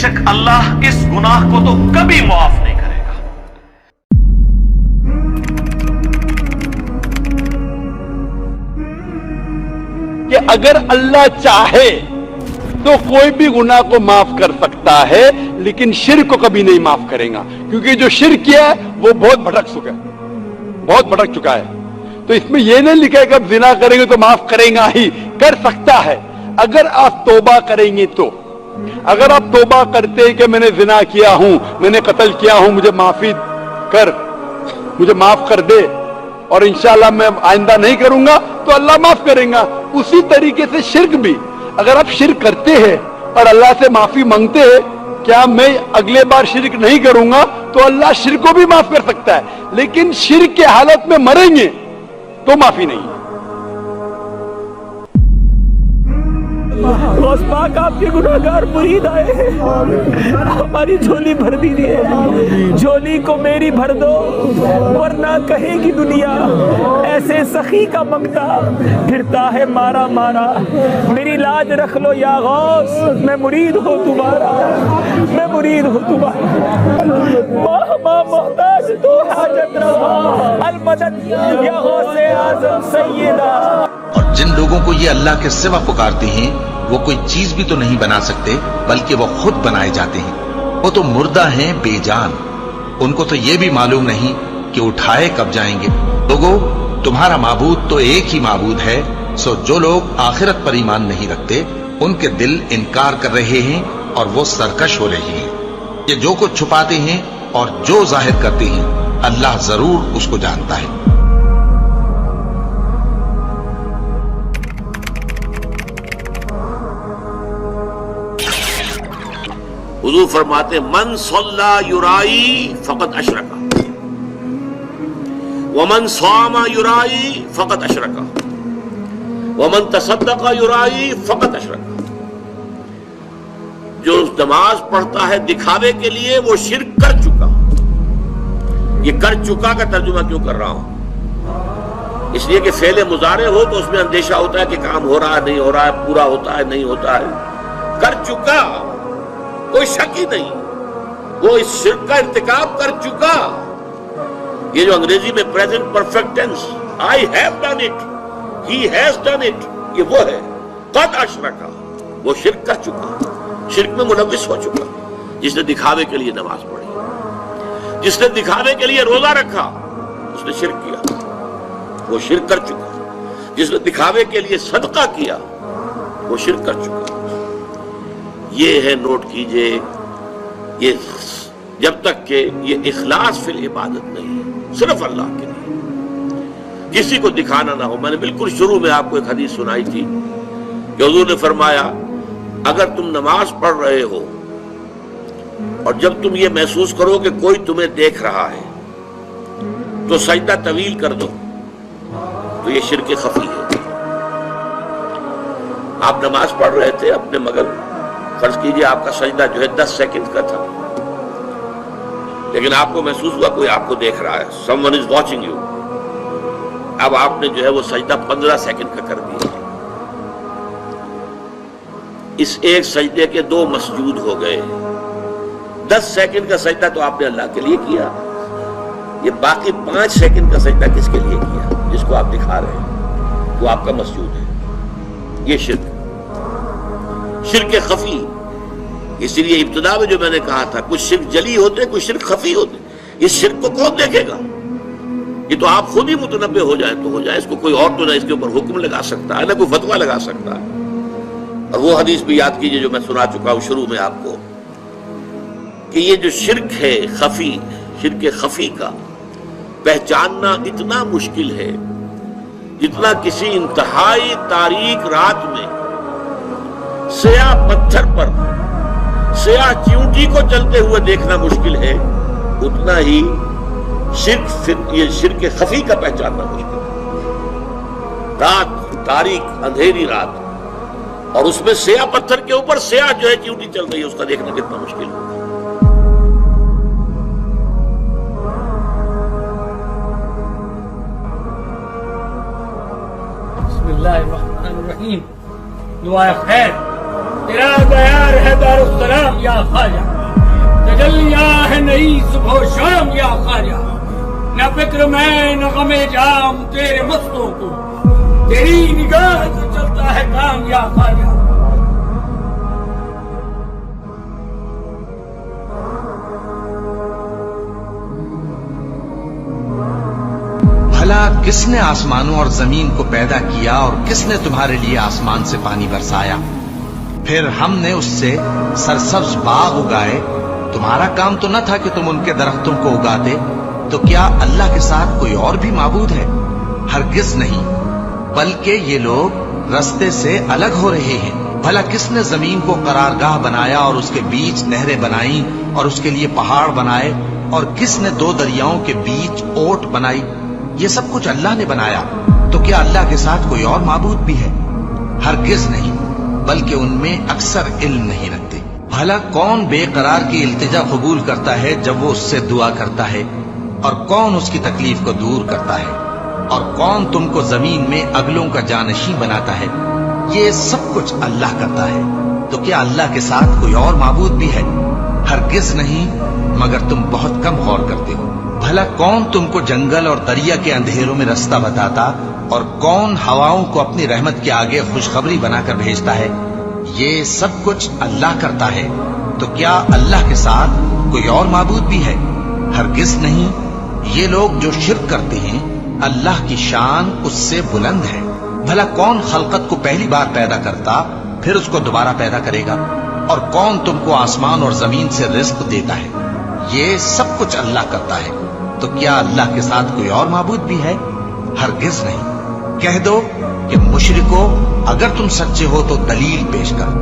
شک اللہ اس گناہ کو تو کبھی معاف نہیں کرے گا۔ کہ اگر اللہ چاہے تو کوئی بھی گناہ کو معاف کر سکتا ہے، لیکن شرک کو کبھی نہیں معاف کرے گا، کیونکہ جو شرک کیا ہے وہ بہت بھٹک چکا ہے۔ تو اس میں یہ نہیں لکھا ہے کہ اب زنا کریں گے تو معاف کرے گا ہی، کر سکتا ہے اگر آپ توبہ کریں گے تو۔ اگر آپ توبہ کرتے کہ میں نے زنا کیا ہوں، میں نے قتل کیا ہوں، مجھے معاف کر دے اور انشاءاللہ میں آئندہ نہیں کروں گا، تو اللہ معاف کرے گا۔ اسی طریقے سے شرک بھی، اگر آپ شرک کرتے ہیں اور اللہ سے معافی مانگتے ہیں کیا میں اگلے بار شرک نہیں کروں گا، تو اللہ شرک کو بھی معاف کر سکتا ہے، لیکن شرک کے حالت میں مریں گے تو معافی نہیں ہے۔ غوث پاک آپ کے گناہگار مرید آئے ہیں، ہماری جھولی بھر دیجیے، جھولی کو میری بھر دو، ورنہ کہے گی دنیا ایسے سخی کا منگتا پھرتا ہے مارا مارا۔ میری لاج رکھ لو یا غوث، میں مرید ہوں تمہارا، میں مرید ہوں تمہارا۔ ماں محتاج تو حاجت روا، المدد یا غوث اعظم سیدہ۔ اور جن لوگوں کو یہ اللہ کے سوا پکارتے ہیں وہ کوئی چیز بھی تو نہیں بنا سکتے، بلکہ وہ خود بنائے جاتے ہیں۔ وہ تو مردہ ہیں بے جان، ان کو تو یہ بھی معلوم نہیں کہ اٹھائے کب جائیں گے۔ لوگوں، تمہارا معبود تو ایک ہی معبود ہے، سو جو لوگ آخرت پر ایمان نہیں رکھتے ان کے دل انکار کر رہے ہیں اور وہ سرکش ہو رہے ہیں۔ یہ جو کچھ چھپاتے ہیں اور جو ظاہر کرتے ہیں اللہ ضرور اس کو جانتا ہے۔ حضور فرماتے من صلی یرائی فقط اشرکا ومن صام یرائی فقط اشرکا ومن تصدق یرائی فقط اشرکا۔ جو نماز پڑھتا ہے دکھاوے کے لیے وہ شرک کر چکا۔ یہ کر چکا کا ترجمہ کیوں کر رہا ہوں؟ اس لیے کہ فعل مضارع ہو تو اس میں اندیشہ ہوتا ہے کہ کام ہو رہا ہے نہیں ہو رہا ہے، پورا ہوتا ہے نہیں ہوتا ہے۔ کر چکا، کوئی شک ہی نہیں، وہ اس شرک کا ارتکاب کر چکا۔ یہ جو انگریزی میں present perfect tense, I have done it, he has done it، یہ وہ ہے قد اشرکا، وہ شرک کر چکا، شرک میں ملوث ہو چکا۔ جس نے دکھاوے کے لیے نماز پڑھی، جس نے دکھاوے کے لیے روزہ رکھا، اس نے شرک کیا، وہ شرک کر چکا۔ جس نے دکھاوے کے لیے صدقہ کیا، وہ شرک کر چکا۔ یہ ہے، نوٹ کیجئے، یہ جب تک کہ یہ اخلاص فی العبادت نہیں ہے، صرف اللہ کے لیے، کسی کو دکھانا نہ ہو۔ میں نے بالکل شروع میں آپ کو ایک حدیث سنائی تھی کہ حضور نے فرمایا اگر تم نماز پڑھ رہے ہو اور جب تم یہ محسوس کرو کہ کوئی تمہیں دیکھ رہا ہے تو سجدہ طویل کر دو، تو یہ شرک خفی ہے۔ آپ نماز پڑھ رہے تھے اپنے مگر، فرض کیجئے آپ کا سجدہ جو ہے 10 سیکنڈ کا تھا، لیکن آپ کو محسوس ہوا کوئی آپ کو دیکھ رہا ہے، someone is watching you۔ اب آپ نے جو ہے وہ سجدہ 15 سیکنڈ کا کر دیا۔ اس ایک سجدے کے 2 مسجود ہو گئے۔ 10 سیکنڈ کا سجدہ تو آپ نے اللہ کے لیے کیا، یہ باقی 5 سیکنڈ کا سجدہ کس کے لیے کیا؟ جس کو آپ دکھا رہے ہیں وہ آپ کا مسجود ہے۔ یہ شرک خفی۔ اس لیے ابتدا میں جو میں نے کہا تھا کچھ شرک جلی ہوتے، کچھ شرک خفی ہوتے۔ اس شرک کو کون دیکھے گا؟ یہ تو آپ خود ہی متنبہ ہو جائیں تو ہو جائے، اس کو کوئی اور تو نہ اس کے اوپر حکم لگا سکتا ہے، نہ کوئی فتویٰ لگا سکتا ہے۔ اور وہ حدیث بھی یاد کیجئے جو میں سنا چکا ہوں شروع میں آپ کو، کہ یہ جو شرک ہے خفی، شرک خفی کا پہچاننا اتنا مشکل ہے جتنا کسی انتہائی تاریک رات میں سیاہ پتھر پر سیاہ چیونٹی کو چلتے ہوئے دیکھنا مشکل ہے، اتنا ہی یہ شرک خفی کا پہچاننا مشکل ہے۔ رات تاریک اندھیری رات اور اس میں سیاہ پتھر کے اوپر سیاہ جو ہے چیونٹی چل رہی ہے، اس کا دیکھنا کتنا مشکل ہے۔ بسم اللہ الرحمن الرحیم۔ دعائے خیر تیرا دیار ہے دارالسلام یا خواجہ، تجلیاں ہے نئی صبح و شام یا خواجہ، نہ فکر میں نہ غم جام تیرے مستوں کو، تیری نگاہ سے چلتا ہے کام یا خواجہ۔ بھلا کس نے آسمانوں اور زمین کو پیدا کیا اور کس نے تمہارے لیے آسمان سے پانی برسایا؟ پھر ہم نے اس سے سرسبز باغ اگائے۔ تمہارا کام تو نہ تھا کہ تم ان کے درختوں کو اگاتے؟ تو کیا اللہ کے ساتھ کوئی اور بھی معبود ہے؟ ہرگز نہیں، بلکہ یہ لوگ رستے سے الگ ہو رہے ہیں۔ بھلا کس نے زمین کو قرارگاہ بنایا اور اس کے بیچ نہریں بنائیں اور اس کے لیے پہاڑ بنائے، اور کس نے دو دریاؤں کے بیچ اوٹ بنائی؟ یہ سب کچھ اللہ نے بنایا۔ تو کیا اللہ کے ساتھ کوئی اور معبود بھی ہے؟ ہرگز نہیں، بلکہ ان میں اکثر علم نہیں رکھتے۔ بھلا کون بے قرار کی التجا قبول کرتا ہے جب وہ اس سے دعا کرتا ہے، اور کون اس کی تکلیف کو دور کرتا ہے، اور کون تم کو زمین میں اگلوں کا جانشین بناتا ہے؟ یہ سب کچھ اللہ کرتا ہے۔ تو کیا اللہ کے ساتھ کوئی اور معبود بھی ہے؟ ہرگز نہیں، مگر تم بہت کم غور کرتے ہو۔ بھلا کون تم کو جنگل اور دریا کے اندھیروں میں رستہ بتاتا، اور کون ہواؤں کو اپنی رحمت کے آگے خوشخبری بنا کر بھیجتا ہے؟ یہ سب کچھ اللہ کرتا ہے۔ تو کیا اللہ کے ساتھ کوئی اور معبود بھی ہے؟ ہرگز نہیں۔ یہ لوگ جو شرک کرتے ہیں، اللہ کی شان اس سے بلند ہے۔ بھلا کون خلقت کو پہلی بار پیدا کرتا پھر اس کو دوبارہ پیدا کرے گا؟ اور کون تم کو آسمان اور زمین سے رزق دیتا ہے؟ یہ سب کچھ اللہ کرتا ہے۔ تو کیا اللہ کے ساتھ کوئی اور معبود بھی ہے؟ ہرگز نہیں۔ کہہ دو کہ مشرکو، اگر تم سچے ہو تو دلیل پیش کرو۔